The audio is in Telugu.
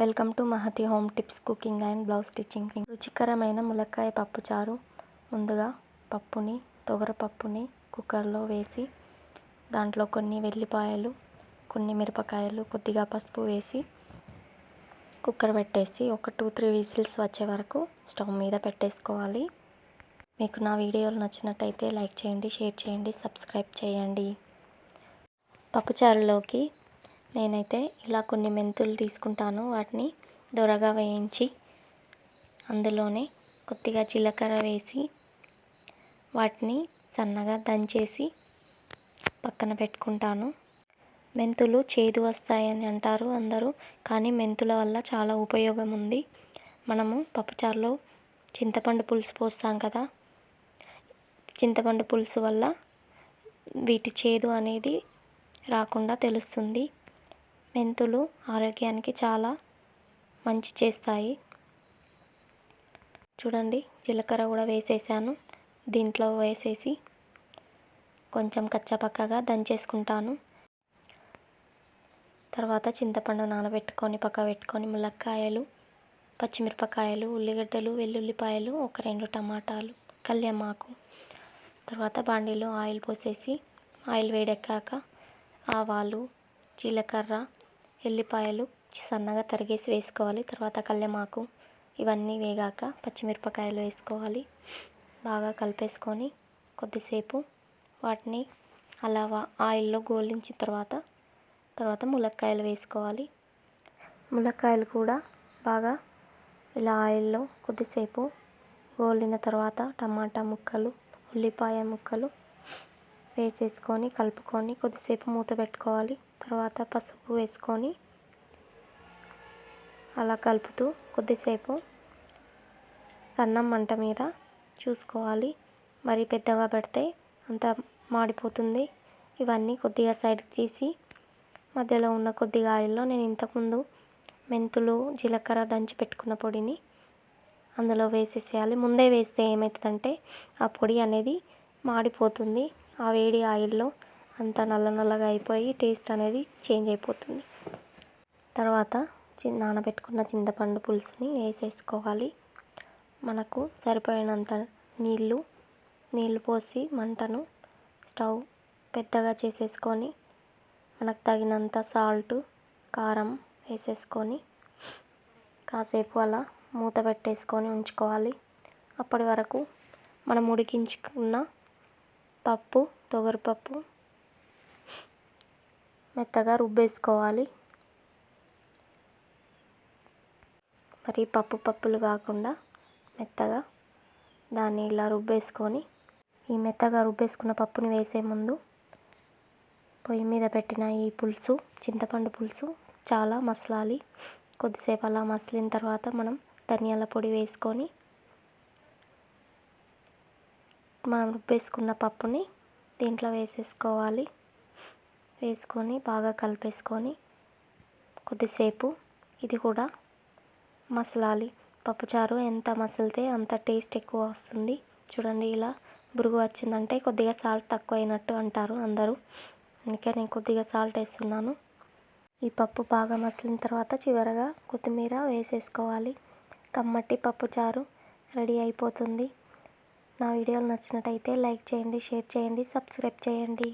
Welcome to Mahathi home tips cooking and blouse stitching. రుచికరమైన ములక్కాయ పప్పుచారు. ముందుగా పప్పుని తొగరపప్పుని కుక్కర్లో వేసి దాంట్లో కొన్ని వెల్లిపాయలు, కొన్ని మిరపకాయలు, కొద్దిగా పసుపు వేసి కుక్కర్ పెట్టేసి ఒక 2-3 విజిల్స్ వచ్చే వరకు స్టవ్ మీద పెట్టేసుకోవాలి. మీకు నా వీడియోలు నచ్చినట్టయితే లైక్ చేయండి, షేర్ చేయండి, సబ్స్క్రైబ్ చేయండి. పప్పుచారులోకి నేనైతే ఇలా కొన్ని మెంతులు తీసుకుంటాను. వాటిని దొరగా వేయించి అందులోనే కొద్దిగా జీలకర్ర వేసి వాటిని సన్నగా దంచేసి పక్కన పెట్టుకుంటాను. మెంతులు చేదు వస్తాయని అంటారు అందరూ, కానీ మెంతుల వల్ల చాలా ఉపయోగం ఉంది. మనము పప్పుచారులో చింతపండు పులుసు పోస్తాం కదా, చింతపండు పులుసు వల్ల వీటి చేదు అనేది రాకుండా తెలుస్తుంది. మెంతులు ఆరోగ్యానికి చాలా మంచి చేస్తాయి. చూడండి, జీలకర్ర కూడా వేసేసాను. దీంట్లో వేసేసి కొంచెం కచ్చపక్కగా దంచేసుకుంటాను. తర్వాత చింతపండు నానబెట్టుకొని పక్క పెట్టుకొని ములక్కాయలు, పచ్చిమిరపకాయలు, ఉల్లిగడ్డలు, వెల్లుల్లిపాయలు, ఒక 2 టమాటాలు, కళ్యామాకు. తర్వాత బాండీలో ఆయిల్ పోసేసి ఆయిల్ వేడెక్కాక ఆవాలు, జీలకర్ర, ఎల్లిపాయలు సన్నగా తరిగేసి వేసుకోవాలి. తర్వాత కళ్యామాకు ఇవన్నీ వేగాక పచ్చిమిరపకాయలు వేసుకోవాలి. బాగా కలిపేసుకొని కొద్దిసేపు వాటిని అలా ఆయిల్లో గోలించిన తర్వాత ములక్కాయలు వేసుకోవాలి. ములక్కాయలు కూడా బాగా ఇలా ఆయిల్లో కొద్దిసేపు గోలిన తర్వాత టమాటా ముక్కలు, ఉల్లిపాయ ముక్కలు వేసేసుకొని కలుపుకొని కొద్దిసేపు మూత పెట్టుకోవాలి. తర్వాత పసుపు వేసుకొని అలా కలుపుతూ కొద్దిసేపు సన్నం మంట మీద చూసుకోవాలి. మరి పెద్దగా పెడితే అంత మాడిపోతుంది. ఇవన్నీ కొద్దిగా సైడ్కి తీసి మధ్యలో ఉన్న కొద్దిగా ఆయిల్లో నేను ఇంతకుముందు మెంతులు, జీలకర్ర దంచి పెట్టుకున్న పొడిని అందులో వేసేసేయాలి. ముందే వేస్తే ఏమవుతుందంటే ఆ పొడి అనేది మాడిపోతుంది. ఆ వేడి ఆయిల్లో అంతా నల్లగా అయిపోయి టేస్ట్ అనేది చేంజ్ అయిపోతుంది. తర్వాత నానబెట్టుకున్న చింతపండు పులుసుని వేసేసుకోవాలి. మనకు సరిపోయినంత నీళ్ళు పోసి మంటను స్టవ్ పెద్దగా చేసేసుకొని మనకు తగినంత సాల్ట్, కారం వేసేసుకొని కాసేపు అలా మూత పెట్టేసుకొని ఉంచుకోవాలి. అప్పటి వరకు మనం ఉడికించుకున్న పప్పు, తొగరపప్పు మెత్తగా రుబ్బేసుకోవాలి. మరి పప్పులు కాకుండా మెత్తగా దాన్ని ఇలా రుబ్బేసుకొని ఈ మెత్తగా రుబ్బేసుకున్న పప్పుని వేసే ముందు పొయ్యి మీద పెట్టిన ఈ పులుసు, చింతపండు పులుసు చాలా మసలాలి. కొద్దిసేపు అలా మసిలిన తర్వాత మనం ధనియాల పొడి వేసుకొని మనం రుబ్బేసుకున్న పప్పుని దీంట్లో వేసేసుకోవాలి. వేసుకొని బాగా కలిపేసుకొని కొద్దిసేపు ఇది కూడా మసలాలి. పప్పుచారు ఎంత మసిలితే అంత టేస్ట్ ఎక్కువ వస్తుంది. చూడండి, ఇలా బురుగు వచ్చిందంటే కొద్దిగా సాల్ట్ తక్కువ అయినట్టు అంటారు అందరూ, అందుకే నేను కొద్దిగా సాల్ట్ వేస్తున్నాను. ఈ పప్పు బాగా మసిలిన తర్వాత చివరగా కొత్తిమీర వేసేసుకోవాలి. కమ్మటి పప్పుచారు రెడీ అయిపోతుంది. నా వీడియోలు నచ్చినట్టయితే లైక్ చేయండి, షేర్ చేయండి, సబ్స్క్రైబ్ చేయండి.